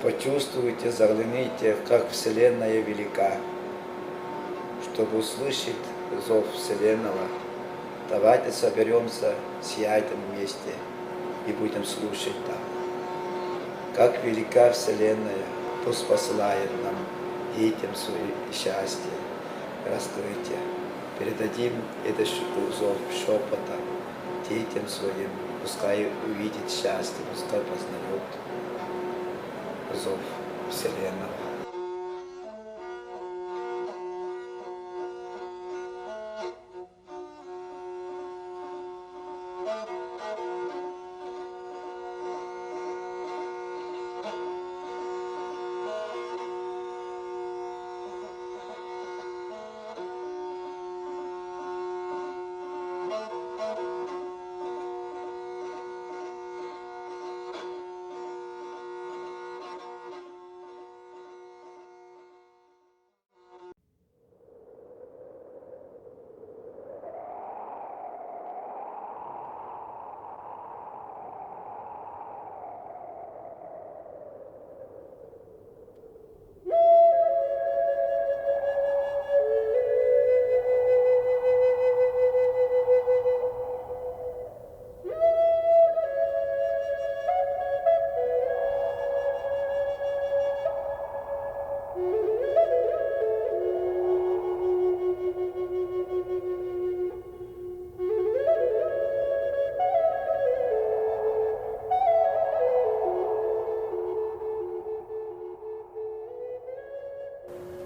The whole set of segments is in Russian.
Почувствуйте, загляните, как Вселенная велика. Чтобы услышать зов Вселенного, давайте соберемся, сияйте вместе и будем слушать там. Как велика Вселенная, пусть посылает нам детям свои счастья, раскрытие. Передадим этот зов шепотом детям своим, пускай увидит счастье, пускай познает зов Вселенного.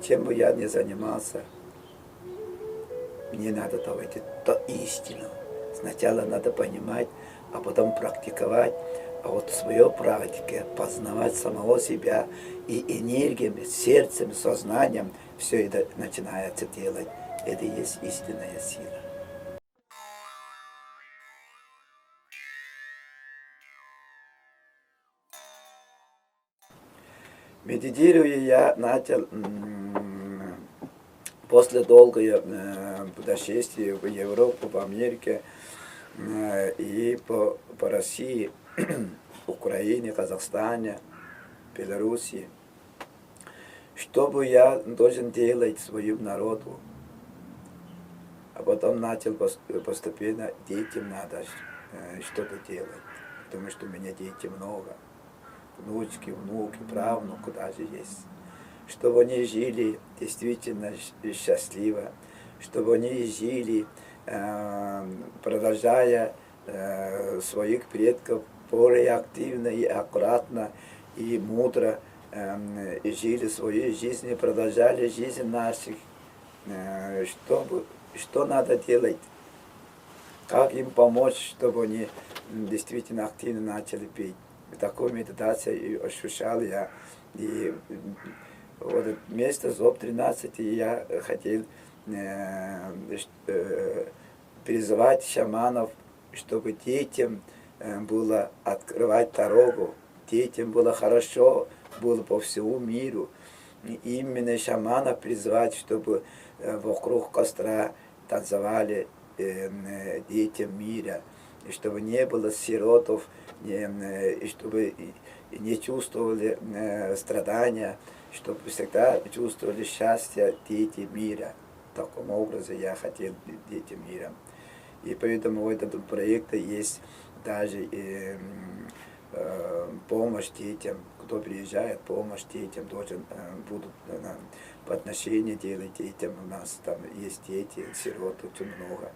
Чем бы я ни занимался, мне надо доводить до истины. Сначала надо понимать, а потом практиковать. А вот в своей практике познавать самого себя и энергиями, сердцем, сознанием все это начинается делать. Это и есть истинная сила. Медитируя я начал после долгого путешествия в Европу, в Америке и по России, Украине, Казахстане, Белоруссии. Что бы я должен делать своему народу? А потом начал постепенно, детям надо что-то делать, потому что у меня дети много. Внучки, внуки, правнуки даже есть. Чтобы они жили действительно счастливо, чтобы они жили, продолжая своих предков более активно и аккуратно и мудро, и жили свою жизнь, и продолжали жизнь наших. Что надо делать? Как им помочь, чтобы они действительно активно начали петь? Такую медитацию ощущал я. И вот вместо ЗОП 13 я хотел призывать шаманов, чтобы детям было открывать дорогу, детям было хорошо, было по всему миру. И именно шаманов призвать, чтобы вокруг костра танцевали детям мира, и чтобы не было сиротов, и чтобы не чувствовали страдания, чтобы всегда чувствовали счастье дети мира. Таким образом я хотел детям мира. И поэтому в этом проекте есть даже помощь детям. Кто приезжает, помощь детям должен будут по отношению делать детям. У нас там есть дети, сирот очень много.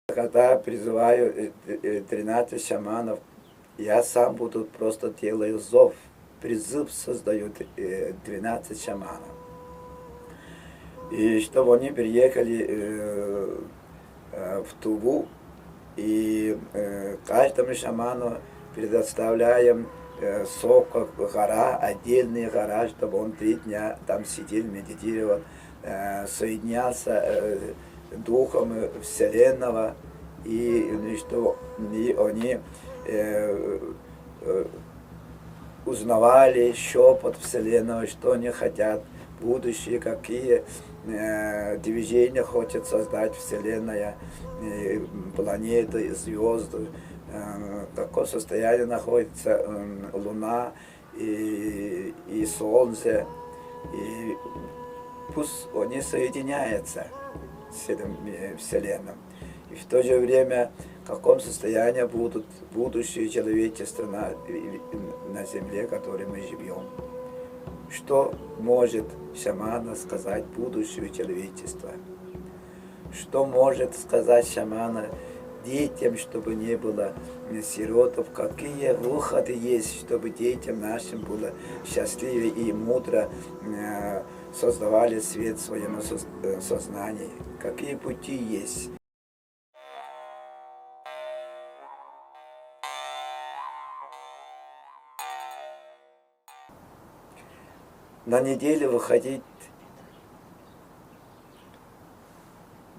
Когда призываю 13 шаманов, я сам буду просто делаю зов. Призыв создает 12 шаманов. И чтобы они приехали в Туву, и каждому шаману предоставляем гора, отдельная гора, чтобы он 3 дня там сидел, медитировал, соединялся духом Вселенного, и что они узнавали шепот Вселенного, что они хотят, будущее, какие движения хочет создать Вселенная, планеты, звезды, в каком состоянии находится Луна, и солнце, и пусть они соединяются с этим Вселенным. И в то же время, в каком состоянии будут будущее человечество на земле, в которой мы живем. Что может шамана сказать будущее человечества? Что может сказать шамана детям, чтобы не было сиротов? Какие выходы есть, чтобы детям нашим было счастливее и мудро создавали свет в своем сознании? Какие пути есть? На неделю выходить,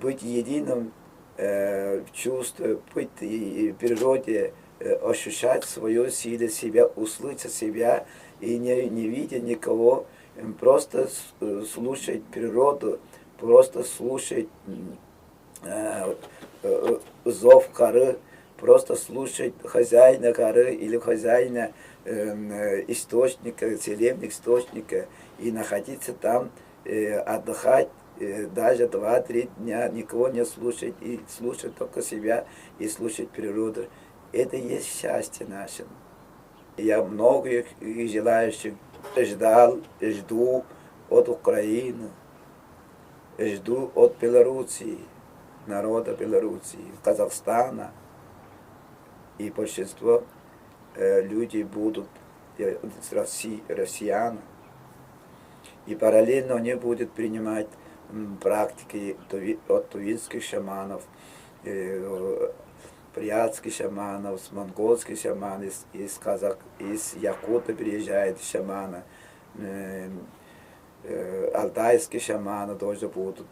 быть единым в чувстве, быть в природе, ощущать свою силу себя, услышать себя и не видя никого, просто слушать природу, просто слушать зов горы, просто слушать хозяина горы или хозяина источника, целебных источника, и находиться там, отдыхать даже 2-3 дня, никого не слушать, и слушать только себя, и слушать природу. Это и есть счастье наше. Я многих желающих жду от Украины, жду от Белоруссии, народа Белоруссии, Казахстана, и большинство людей будут с России, россиян, и параллельно они будут принимать практики от тувинских шаманов, бурятских шаманов, монгольских шаманов, из Якута приезжают шаманы, алтайские шаманы тоже будут.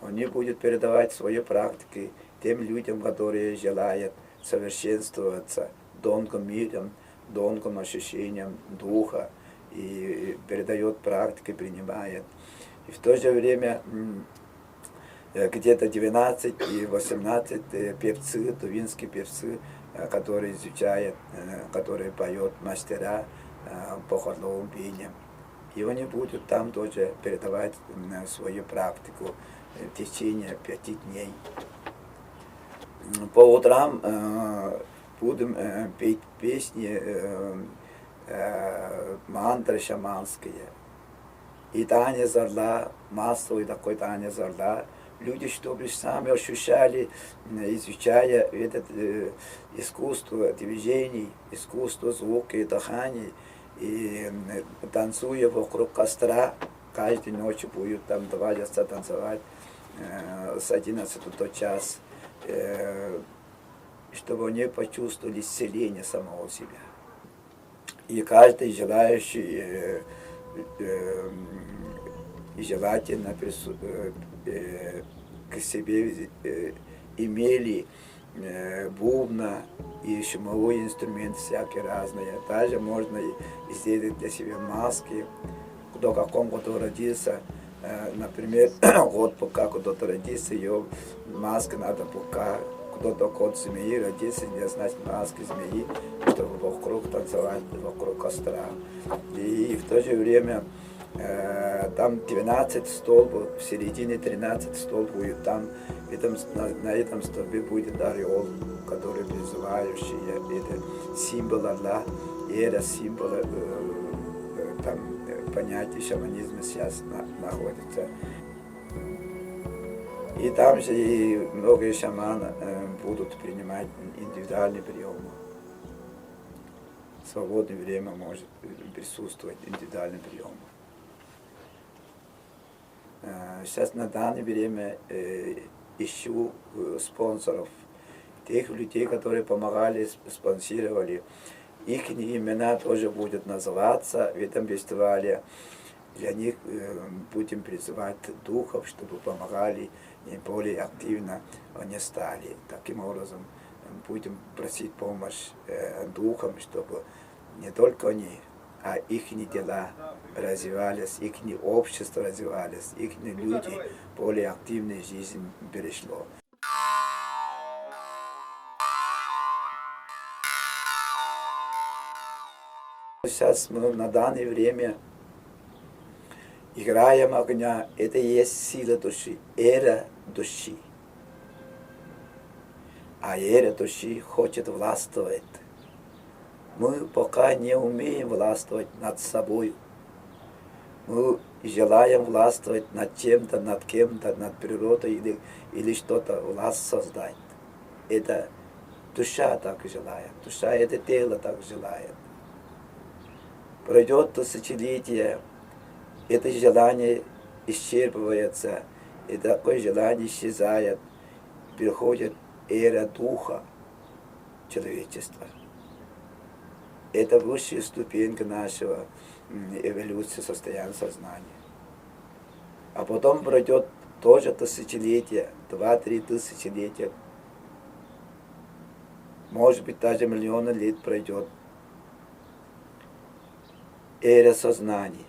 Они будут передавать свои практики тем людям, которые желают совершенствоваться тонким миром, тонким ощущением духа, и передает практики, принимает. И в то же время где-то 12 и 18 певцы, тувинские певцы, которые изучают, которые поют мастера по хорловым пениям. И они будут там тоже передавать свою практику в течение 5 дней. По утрам будем петь песни, мантры шаманские. И танец орла, массовый такой танец орла. Люди, чтобы сами ощущали, изучая это искусство движений, искусство звука и дыхания, и танцуя вокруг костра, каждой ночью будут там 2 часа танцевать с 11 до час, чтобы они почувствовали исцеление самого себя. И каждый желающий и желательно к себе имели бубна и шумовой инструмент всякие разные. Даже можно сделать для себя маски, кто в каком году родился. Например, год пока кто-то родился, ее маска надо пока. Кто-то год змеи родился, не значит маски змеи, чтобы вокруг танцевать, вокруг костра. И в то же время там 12 столбов, в середине 13 столб будет, там на этом столбе будет орел, который призывающий, это символ орла, и это символ там понятия шаманизма сейчас находится. И там же и многие шаманы будут принимать индивидуальный прием. В свободное время может присутствовать индивидуальный прием. Сейчас на данное время ищу спонсоров, тех людей, которые помогали, спонсировали. Их имена тоже будут называться в этом фестивале. Для них будем призывать духов, чтобы помогали и более активно они стали. Таким образом, будем просить помощь духам, чтобы не только они, а их дела развивались, их общество развивались, их люди более активную жизнь перешло. Сейчас мы на данное время играем огня, это и есть сила души, эра души. А эра души хочет властвовать. Мы пока не умеем властвовать над собой. Мы желаем властвовать над чем-то, над кем-то, над природой или что-то власть создать. Это душа так желает, душа это тело так желает. Пройдет тысячелетие, это желание исчерпывается, и такое желание исчезает, приходит эра духа человечества. Это высшая ступенька нашего эволюции состояния сознания. А потом пройдет тоже тысячелетие, 2-3 тысячелетия, может быть даже миллионы лет пройдет. Эра сознания.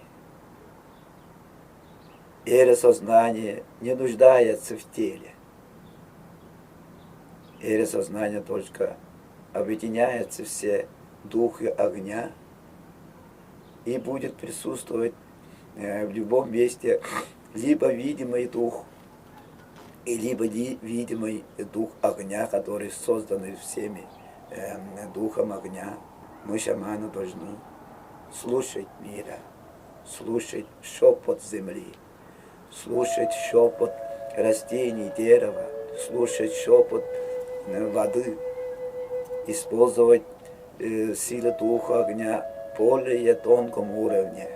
Эра сознания не нуждается в теле. Эра сознания только объединяются все духи огня и будет присутствовать в любом месте либо видимый дух, либо видимый дух огня, который создан всеми духом огня. Мы, шаманы, должны слушать мира, слушать шепот земли, слушать шепот растений, дерева, слушать шепот воды, использовать силу духа огня более тонком уровне,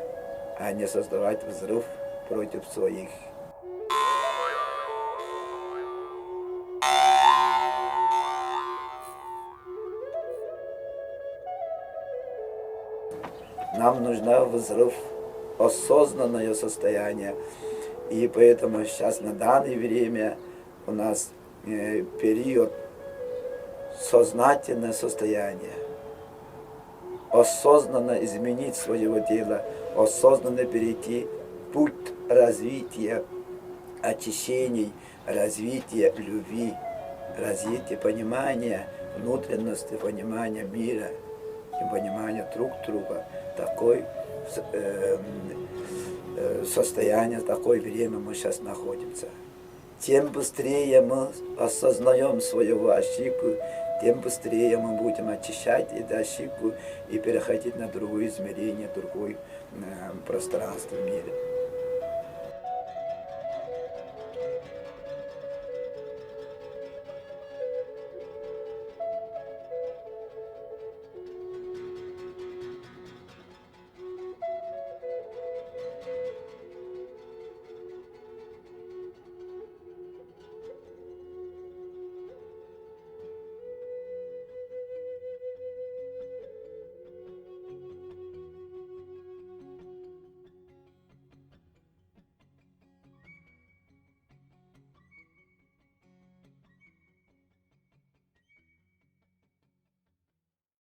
а не создавать взрыв против своих. Нам нужно взрыв, осознанное состояние. И поэтому сейчас на данное время у нас период сознательное состояние. Осознанно изменить своего тела, осознанно перейти путь развития, очищений, развития любви, развития понимания внутренности, понимания мира и понимания друг друга. Такое состояние, такое время мы сейчас находимся. Тем быстрее мы осознаем свою ошибку, тем быстрее мы будем очищать эту ошибку и переходить на другое измерение, другое пространство в мире.